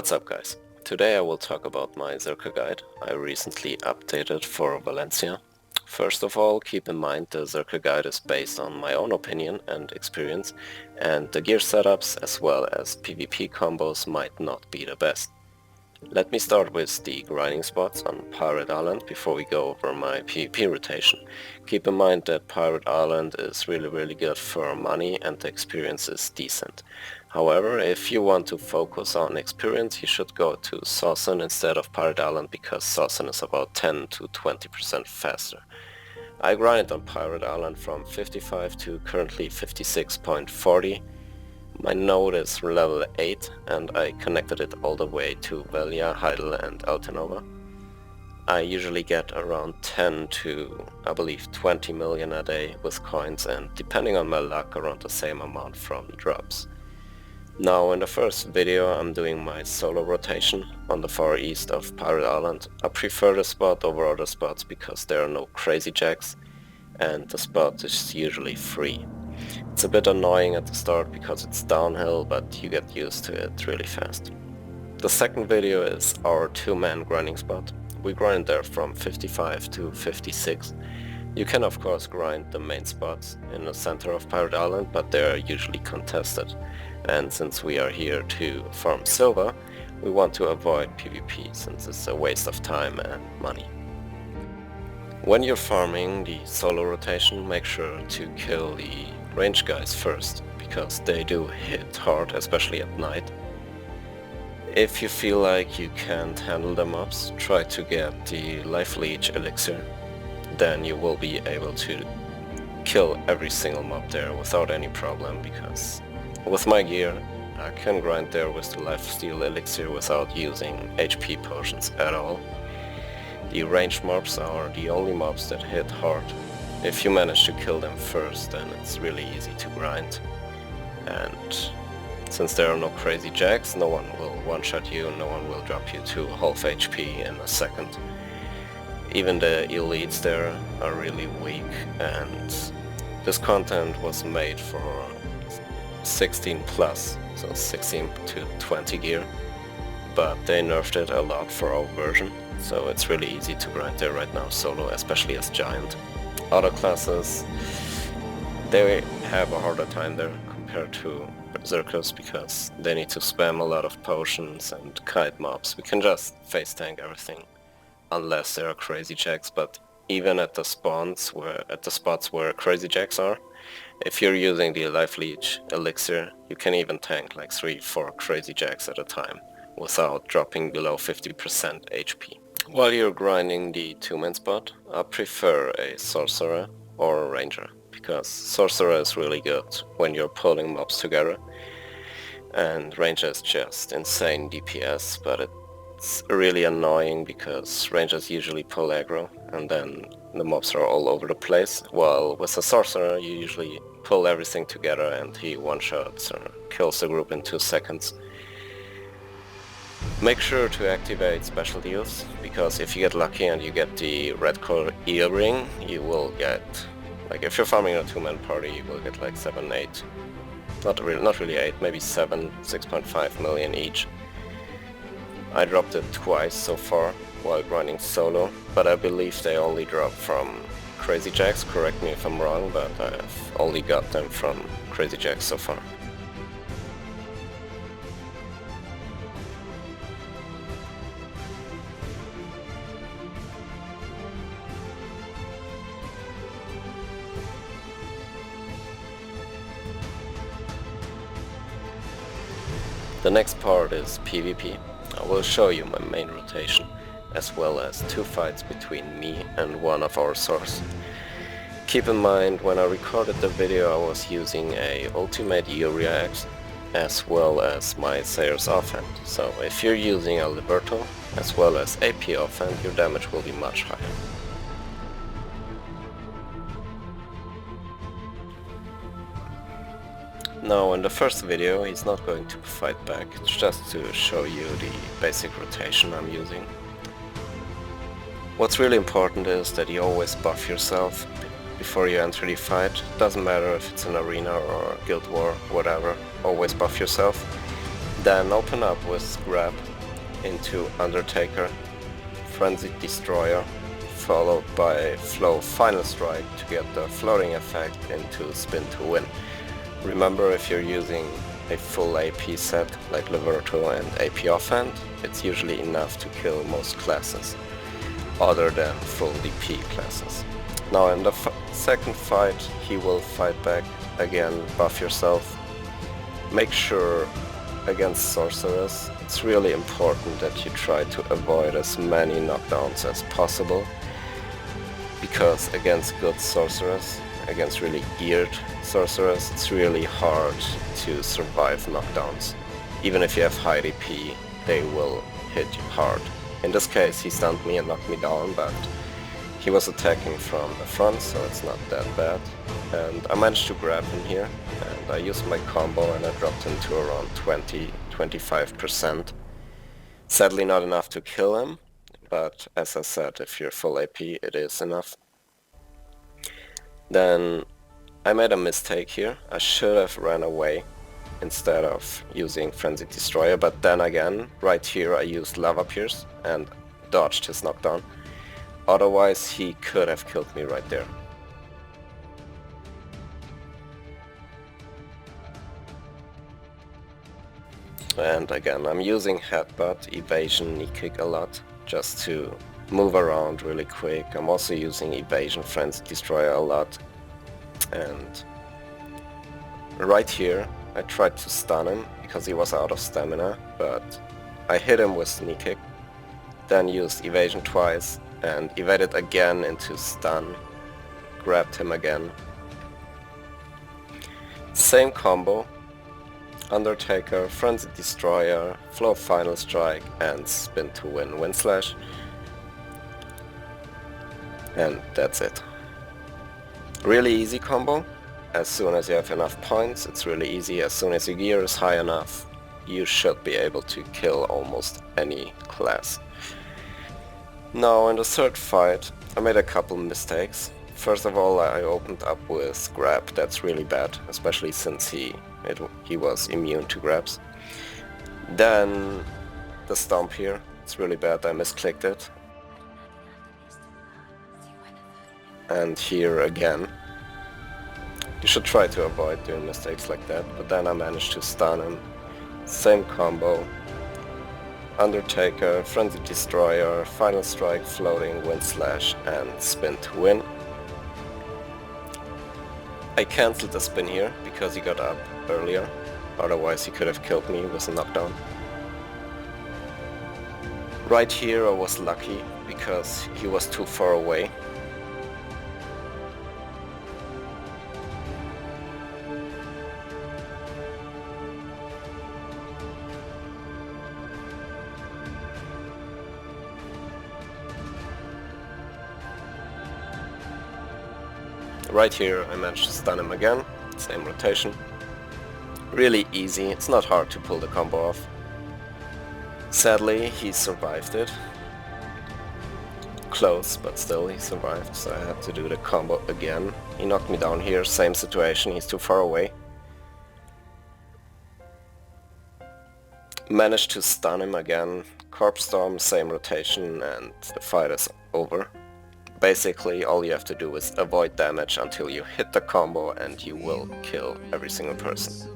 What's up guys? Today I will talk about my Berserker guide I recently updated for Valencia. First of all, keep in mind the Berserker guide is based on my own opinion and experience, and the gear setups as well as PvP combos might not be the best. Let me start with the grinding spots on Pirate Island before we go over my PvP rotation. Keep in mind that Pirate Island is really good for money and the experience is decent. However, if you want to focus on experience, you should go to Saucon instead of Pirate Island because Saucon is about 10 to 20% faster. I grinded on Pirate Island from 55 to currently 56.40. My node is level 8 and I connected it all the way to Velia, Heidel and Altenova. I usually get around 10 to I believe 20 million a day with coins, and depending on my luck around the same amount from drops. Now in the first video I'm doing my solo rotation on the far east of Pirate Island. I prefer the spot over other spots because there are no crazy jacks and the spot is usually free. It's a bit annoying at the start because it's downhill, but you get used to it really fast. The second video is our two-man grinding spot. We grind there from 55 to 56. You can of course grind the main spots in the center of Pirate Island, but they are usually contested. And since we are here to farm silver, we want to avoid PvP since it's a waste of time and money. When you're farming the solo rotation, make sure to kill the range guys first, because they do hit hard, especially at night. If you feel like you can't handle the mobs, try to get the life leech elixir. Then you will be able to kill every single mob there without any problem, because with my gear I can grind there with the lifesteal elixir without using HP potions at all. The ranged mobs are the only mobs that hit hard. If you manage to kill them first, then it's really easy to grind. And since there are no crazy jacks, no one will one-shot you, no one will drop you to half HP in a second. Even the elites there are really weak, and this content was made for 16 plus, so 16 to 20 gear, but they nerfed it a lot for our version, so it's really easy to grind there right now solo, especially as giant. Other classes, they have a harder time there compared to Berserkers because they need to spam a lot of potions and kite mobs. We can just face tank everything unless there are crazy jacks, but even at the spots where crazy jacks are, if you're using the life leech elixir, you can even tank like 3-4 crazy jacks at a time without dropping below 50% HP. While you're grinding the two-man spot, I prefer a sorcerer or a ranger, because sorcerer is really good when you're pulling mobs together, and ranger is just insane DPS, but it's really annoying because rangers usually pull aggro and then the mobs are all over the place, while with a sorcerer you usually pull everything together and he one-shots or kills the group in 2 seconds. Make sure to activate special deals, because if you get lucky and you get the red color earring, you will get, like if you're farming a two-man party, you will get like 7, 8, not really 8, maybe 7, 6.5 million each. I dropped it twice so far while grinding solo, but I believe they only drop from crazy jacks, correct me if I'm wrong, but I've only got them from crazy jacks so far. The next part is PvP. I will show you my main rotation, as well as 2 fights between me and one of our source. Keep in mind, when I recorded the video I was using a ultimate Uria axe, as well as my Sayer's offhand, so if you're using a Liberto, as well as AP offhand, your damage will be much higher. Now in the first video he's not going to fight back, it's just to show you the basic rotation I'm using. What's really important is that you always buff yourself before you enter the fight. Doesn't matter if it's an arena or guild war, whatever, always buff yourself. Then open up with grab into Undertaker, Frenzied Destroyer, followed by Flow Final Strike to get the floating effect into Spin to Win. Remember, if you're using a full AP set like Leverto and AP Offhand, it's usually enough to kill most classes, other than full DP classes. Now in the second fight he will fight back again, buff yourself. Make sure against Sorceress it's really important that you try to avoid as many knockdowns as possible, because against good Sorceress, against really geared Sorceress, it's really hard to survive knockdowns. Even if you have high DP, they will hit you hard. In this case he stunned me and knocked me down, but he was attacking from the front, so it's not that bad. And I managed to grab him here, and I used my combo and I dropped him to around 20-25%. Sadly not enough to kill him, but as I said, if you're full AP it is enough. Then I made a mistake here. I should have ran away instead of using Frenzied Destroyer, but then again, right here I used Lava Pierce and dodged his knockdown. Otherwise he could have killed me right there. And again, I'm using Headbutt, Evasion, Knee Kick a lot, just to move around really quick. I'm also using Evasion, Frenzied Destroyer a lot. And right here I tried to stun him because he was out of stamina, but I hit him with Knee Kick, then used Evasion twice and evaded again into stun, grabbed him again. Same combo, Undertaker, Frenzied Destroyer, Flow Final Strike and Spin to Win Wind Slash. And that's it. Really easy combo. As soon as you have enough points, it's really easy. As soon as your gear is high enough, you should be able to kill almost any class. Now in the third fight I made a couple mistakes. First of all, I opened up with grab. That's really bad, especially since he was immune to grabs. Then the stomp here, it's really bad, I misclicked it. And here again. You should try to avoid doing mistakes like that, but then I managed to stun him. Same combo. Undertaker, Frenzied Destroyer, Final Strike, Floating, Wind Slash and Spin to Win. I cancelled the spin here because he got up earlier, otherwise he could have killed me with a knockdown. Right here I was lucky because he was too far away. Right here I managed to stun him again, same rotation. Really easy, it's not hard to pull the combo off. Sadly he survived it. Close, but still he survived, so I had to do the combo again. He knocked me down here, same situation, he's too far away. Managed to stun him again, Corpse Storm, same rotation, and the fight is over. Basically all you have to do is avoid damage until you hit the combo and you will kill every single person.